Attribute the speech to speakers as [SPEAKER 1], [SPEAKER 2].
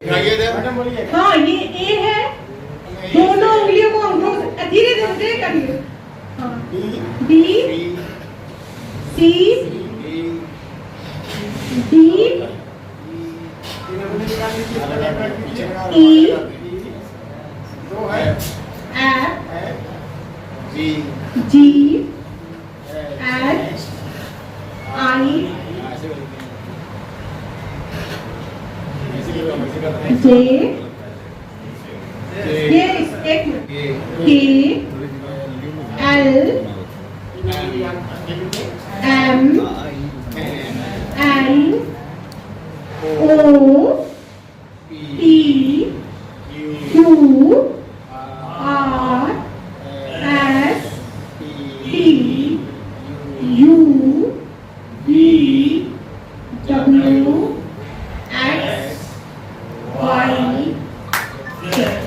[SPEAKER 1] दिखाइए इधर।
[SPEAKER 2] हाँ ये ए है, दोनों उंगलियों को अंगूठों से धीरे धीरे करिए। हाँ B, C, D, E, F, G, H, I, J, ये एक K, L, M, N, O, P, Q, R, S, T, U, V, W, X, Y, Z.